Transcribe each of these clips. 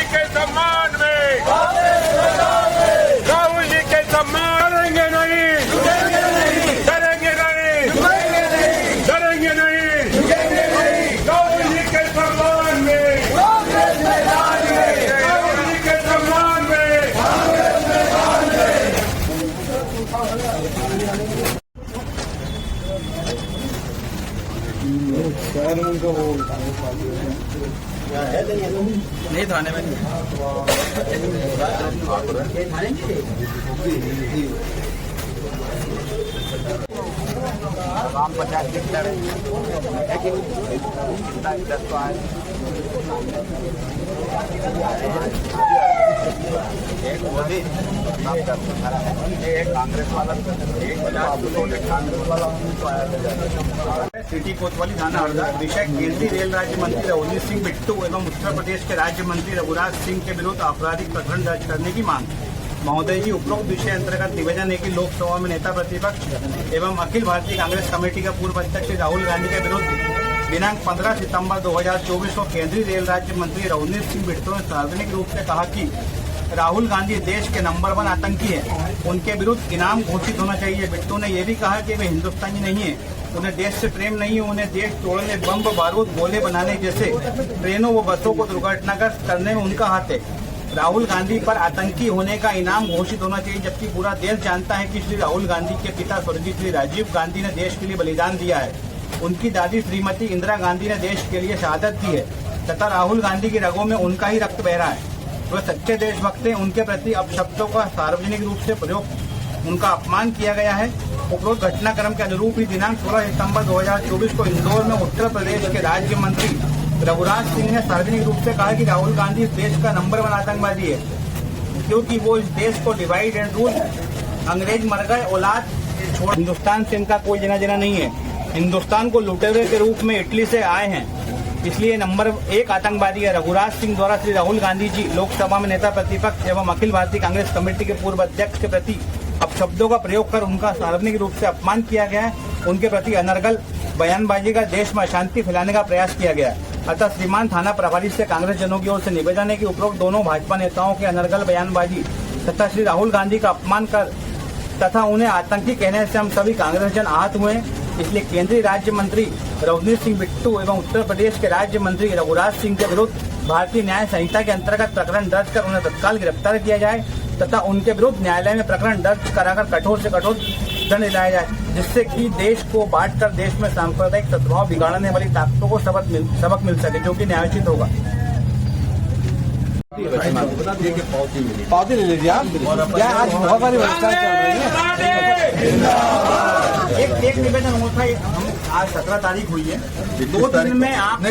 के सम्मान में, राहुल जी के सम्मान करेंगे नहीं, डरेंगे नहीं, डरेंगे नहीं, राहुल जी के सम्मान में, राहुल जी के सम्मान में। नहीं थाने में ग्राम पंचायत एक मोदी एक कांग्रेस वाला, एक कांग्रेस वाला सिटी कोतवाली थाना हरदा। विषय केंद्रीय रेल राज्य मंत्री रवनीत सिंह बिट्टू एवं उत्तर प्रदेश के राज्य मंत्री रघुराज सिंह के विरुद्ध आपराधिक प्रकरण दर्ज करने की मांग। महोदय जी, उपरोक्त विषय अंतर्गत निवेदन है कि लोकसभा में नेता प्रतिपक्ष एवं अखिल भारतीय कांग्रेस कमेटी का पूर्व अध्यक्ष राहुल गांधी के विरुद्ध दिनांक 15 सितंबर 2024 को केंद्रीय रेल राज्य मंत्री रवनीत सिंह बिट्टू ने सार्वजनिक रूप से कहा कि राहुल गांधी देश के नंबर 1 आतंकी है, उनके विरुद्ध इनाम घोषित होना चाहिए। बिट्टू ने यह भी कहा कि वे हिंदुस्तानी नहीं है, उन्हें देश से प्रेम नहीं है, उन्हें देश तोड़ने, बम बारूद गोले बनाने जैसे ट्रेनों व बसों को दुर्घटनाग्रस्त करने में उनका हाथ है। राहुल गांधी पर आतंकी होने का इनाम घोषित होना चाहिए, जबकि पूरा देश जानता है कि श्री राहुल गांधी के पिता स्वर्गीय श्री राजीव गांधी ने देश के लिए बलिदान दिया है। उनकी दादी श्रीमती इंदिरा गांधी ने देश के लिए शहादत दी है तथा राहुल गांधी की रगों में उनका ही रक्त बह रहा है। वह सच्चे देशभक्त हैं। उनके प्रति अपशब्दों का सार्वजनिक रूप से प्रयोग, उनका अपमान किया गया है। उपरोक्त घटनाक्रम के अनुरूप ही दिनांक 16 सितंबर 2024 को इंदौर में उत्तर प्रदेश के राज्य मंत्री रघुराज सिंह ने सार्वजनिक रूप से कहा कि राहुल गांधी इस देश का नंबर 1 आतंकवादी है, क्योंकि वो इस देश को डिवाइड एंड रूल, अंग्रेज मर गए औलाद छोड़, हिंदुस्तान से इनका कोई लेना देना नहीं है। हिंदुस्तान को लुटेरे के रूप में इटली से आए हैं, इसलिए नंबर 1 आतंकवादी है। रघुराज सिंह द्वारा श्री राहुल गांधी जी लोकसभा में नेता प्रतिपक्ष एवं अखिल भारतीय कांग्रेस कमेटी के पूर्व अध्यक्ष के प्रति अपशब्दों का प्रयोग कर उनका सार्वजनिक रूप से अपमान किया गया है। उनके प्रति अनर्गल बयानबाजी का, देश में अशांति फैलाने का प्रयास किया गया है। अतः श्रीमान थाना प्रभारी से कांग्रेस जनों की ओर से निवेदन है कि उपरोक्त दोनों भाजपा नेताओं के अनर्गल बयानबाजी तथा श्री राहुल गांधी का अपमान कर तथा उन्हें आतंकी कहने से हम सभी कांग्रेस जन आहत हुए हैं। इसलिए केंद्रीय राज्य मंत्री रवनीत सिंह बिट्टू एवं उत्तर प्रदेश के राज्य मंत्री रघुराज सिंह के विरुद्ध भारतीय न्याय संहिता के अंतर्गत प्रकरण दर्ज कर उन्हें तत्काल गिरफ्तार किया जाए तथा उनके विरुद्ध न्यायालय में प्रकरण दर्ज कराकर कठोर से कठोर दंड दिलाया जाए, जिससे कि देश को बांटकर देश में सांप्रदायिक सद्भाव बिगाड़ने वाली ताकतों को सबक मिल सके, जो कि न्यायोचित होगा। पावती ले लीजिए आप। क्या आज बहुत सारी व्यवस्था चल रही है। एक निवेदन होता है, हम आज 17 तारीख हुई है, 2 दिन में आप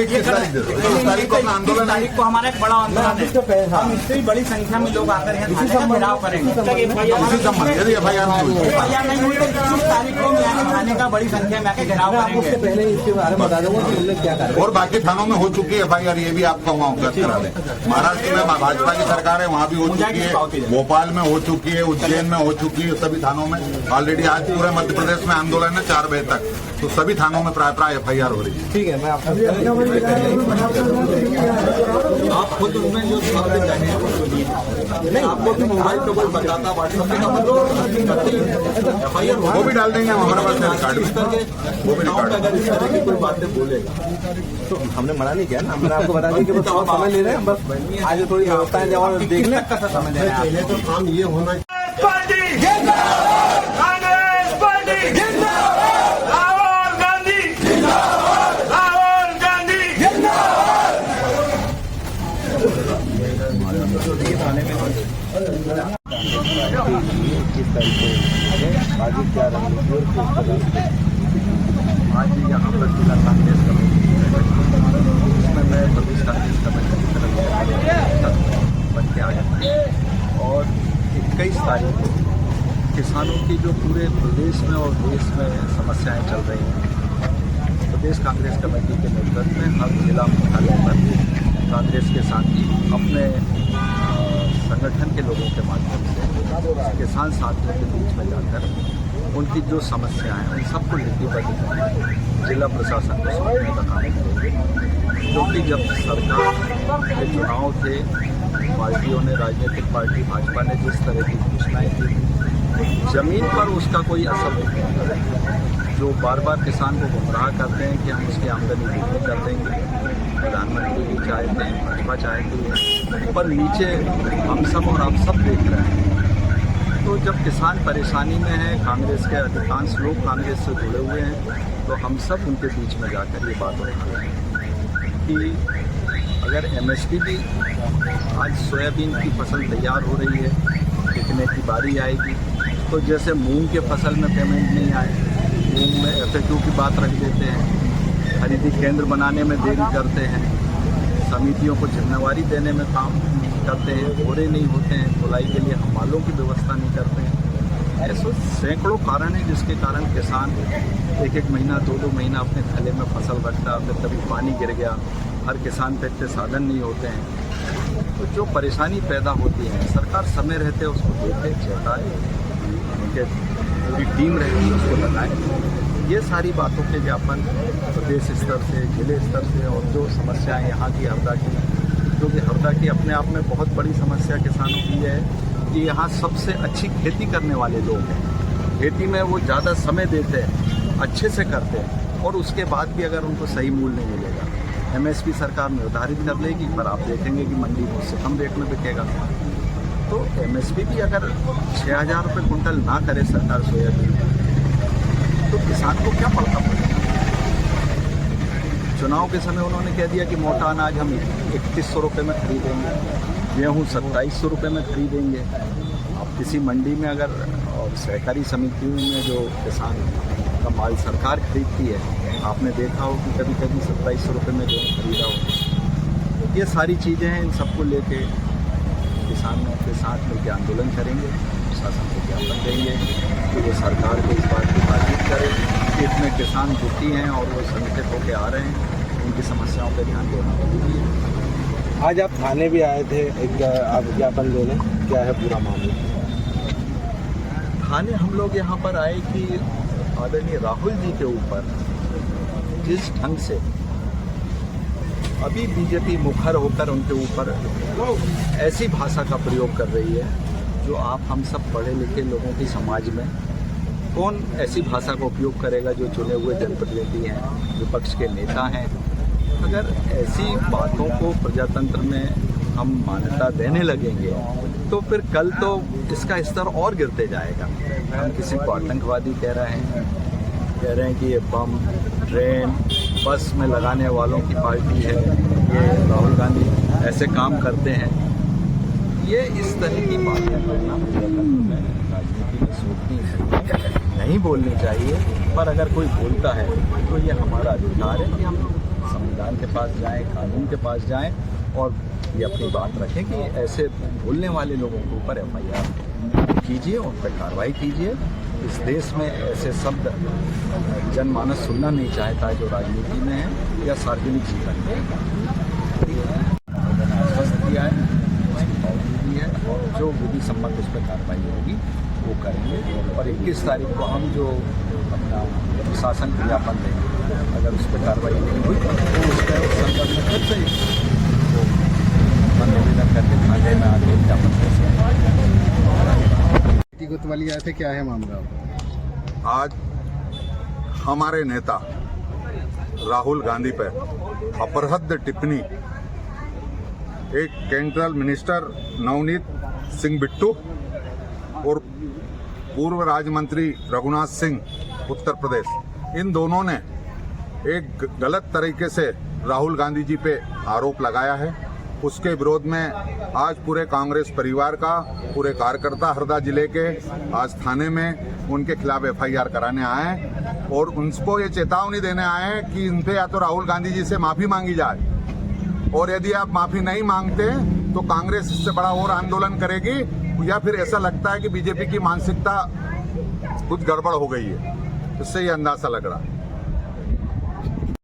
तारीख को हमारा एक बड़ा आंदोलन है, हम इससे भी बड़ी संख्या में लोग आकर यहाँ थाने का घेराव करेंगे। FIR नहीं हुई तो 21 तारीख को यहाँ थाने का बड़ी संख्या में आकर घेराव करेंगे। पहले इसके बारे में बता दूंगा क्या करें। और बाकी थानों में हो चुकी है FIR, ये भी आपको वहाँ उपलब्ध करा दें। महाराष्ट्र में भाजपा की सरकार है, वहाँ भी हो चुकी है, भोपाल में हो चुकी है, उज्जैन में हो चुकी है, सभी थानों में ऑलरेडी। आज पूरे मध्य प्रदेश में आंदोलन है 4 बजे तक, तो सभी थानों में प्राय FIR हो रही है। ठीक है, मैं आप खुद उसमें जो आपको भी मोबाइल पे कोई बताता व्हाट्सएप FIR वो भी डाल देंगे हमारे पास रिकॉर्ड में, वो भी रिकॉर्ड। अगर इस तरह की कोई बातें बोलेगा तो हमने मना नहीं किया ना, हमने आपको बता दिया कि बस थोड़ा समय ले रहे हैं, बस आज थोड़ी व्यवस्थाएं जब देखने का समय ले रहे हैं। पहले तो काम ये होना आज यहाँ पर जिला कांग्रेस कमेटी उसमें मैं प्रदेश कांग्रेस कमेटी की तरफ बन के आया और 21 तारीख को किसानों की जो पूरे प्रदेश में और देश में समस्याएं चल रही हैं, प्रदेश कांग्रेस कमेटी के नेतृत्व में हर जिला मुख्यालय पर कांग्रेस के साथी अपने संगठन के लोगों के माध्यम से किसान साथियों के बीच में जाकर उनकी जो समस्याएं हैं उन सबको लिखितबद्ध करके जिला प्रशासन को सौंपने का काम करेंगे। क्योंकि जब सरकार के चुनाव थे पार्टियों ने, राजनीतिक पार्टी भाजपा ने जिस तरह की घोषणाएं की थी, जमीन पर उसका कोई असर नहीं होता है। जो बार बार किसान को गुमराह करते हैं कि हम उसकी आमदनी दोगुनी कर देंगे, प्रधानमंत्री भी चाहते हैं, भाजपा चाहती है, पर नीचे हम सब और आप सब देख रहे हैं। तो जब किसान परेशानी में है, कांग्रेस के अधिकांश लोग कांग्रेस से जुड़े हुए हैं, तो हम सब उनके बीच में जाकर ये बात उठा रहे हैं कि अगर एमएसपी भी, आज सोयाबीन की फसल तैयार हो रही है, बिकने की बारी आएगी, तो जैसे मूंग के फसल में पेमेंट नहीं आए, मूंग में FAQ की बात रख देते हैं, खरीदी केंद्र बनाने में देरी करते हैं, समितियों को जिम्मेवारी देने में काम करते हैं, बोरे नहीं होते हैं, धुलाई के लिए हमालों की व्यवस्था नहीं करते हैं। ऐसे सैकड़ों कारण हैं जिसके कारण किसान एक एक महीना, दो महीना अपने थैले में फसल रखता है, फिर कभी पानी गिर गया, हर किसान पे इतने साधन नहीं होते हैं। तो जो परेशानी पैदा होती है, सरकार समय रहते उसको देखे, चेताए, उनके पूरी टीम रहती है उसको बताए। ये सारी बातों के ज्ञापन प्रदेश स्तर से, जिले स्तर से, और जो समस्याएं यहाँ की हरदा की, जो कि हरदा की अपने आप में बहुत बड़ी समस्या किसानों की है कि यहाँ सबसे अच्छी खेती करने वाले लोग हैं, खेती में वो ज़्यादा समय देते हैं, अच्छे से करते हैं, और उसके बाद भी अगर उनको सही मूल्य नहीं मिलेगा, MSP सरकार निर्धारित कर लेगी, पर आप देखेंगे कि मंडी में उससे कम रेट में बिकेगा। तो MSP भी अगर 6,000 रुपये कुंटल ना करे सरकार सोयाबीन, तो किसान को क्या पड़ता पड़ेगा। चुनाव के समय उन्होंने कह दिया कि मोटा अनाज हम 3100 रुपये में खरीदेंगे, गेहूँ 2700 रुपये में खरीदेंगे। अब किसी मंडी में अगर, और सहकारी समितियों में जो किसान का माल सरकार खरीदती है, आपने देखा हो कि कभी कभी 2700 रुपये में गेहूँ खरीदा हो। ये सारी चीज़ें हैं, इन सबको लेके किसानों के साथ मिलकर आंदोलन करेंगे, शासन को ज्ञापन देंगे कि वो सरकार को इस बात की ताकीद करे कि इतने किसान दुखी हैं और वो संगठित होकर आ रहे हैं, उनकी समस्याओं पर ध्यान देना जरूरी है। आज आप थाने भी आए थे एक आप ज्ञापन देने, क्या है पूरा मामला? थाने हम लोग यहाँ पर आए कि आदरणीय राहुल जी के ऊपर जिस ढंग से अभी बीजेपी मुखर होकर उनके ऊपर ऐसी भाषा का प्रयोग कर रही है, जो आप हम सब पढ़े लिखे लोगों की समाज में कौन ऐसी भाषा का उपयोग करेगा जो चुने हुए जनप्रतिनिधि हैं, विपक्ष के नेता हैं। अगर ऐसी बातों को प्रजातंत्र में हम मान्यता देने लगेंगे तो फिर कल तो इसका स्तर और गिरते जाएगा। हम किसी को आतंकवादी कह रहे हैं कि ये बम, ट्रेन, बस में लगाने वालों की पार्टी है, ये राहुल गांधी ऐसे काम करते हैं। ये इस तरह की बातें करना राजनीति में सोचनी नहीं बोलनी चाहिए, पर अगर कोई बोलता है तो ये हमारा अधिकार है कि हम संविधान के पास जाएं, कानून के पास जाएं और ये अपनी बात रखें कि ऐसे बोलने वाले लोगों के ऊपर FIR कीजिए, उन पर कार्रवाई कीजिए। इस देश में ऐसे शब्द जनमानस सुनना नहीं चाहता है जो राजनीति में है या सार्वजनिक जीवन में। आश्वस्त किया है, है और जो विधि सम्मत उस पर कार्रवाई होगी वो करेंगे। और 21 तारीख को हम जो अपना शासन ज्ञापन देंगे, अगर उस पर कार्रवाई नहीं हुई तो उसका संदर्भ में फिर से निवेदन करके थाने में आगे ज्ञापन कर कोतवाली आए थे, क्या है मामला? आज हमारे नेता राहुल गांधी पर अपरहद टिप्पणी एक सेंट्रल मिनिस्टर नवनीत सिंह बिट्टू और पूर्व राज्य मंत्री रघुनाथ सिंह उत्तर प्रदेश, इन दोनों ने एक गलत तरीके से राहुल गांधी जी पे आरोप लगाया है। उसके विरोध में आज पूरे कांग्रेस परिवार का, पूरे कार्यकर्ता हरदा जिले के आज थाने में उनके खिलाफ FIR कराने आए हैं और उनको ये चेतावनी देने आए हैं कि इन पे या तो राहुल गांधी जी से माफी मांगी जाए, और यदि आप माफी नहीं मांगते तो कांग्रेस इससे बड़ा और आंदोलन करेगी, या फिर ऐसा लगता है कि बीजेपी की मानसिकता कुछ गड़बड़ हो गई है, इससे ये अंदाजा लग रहा है।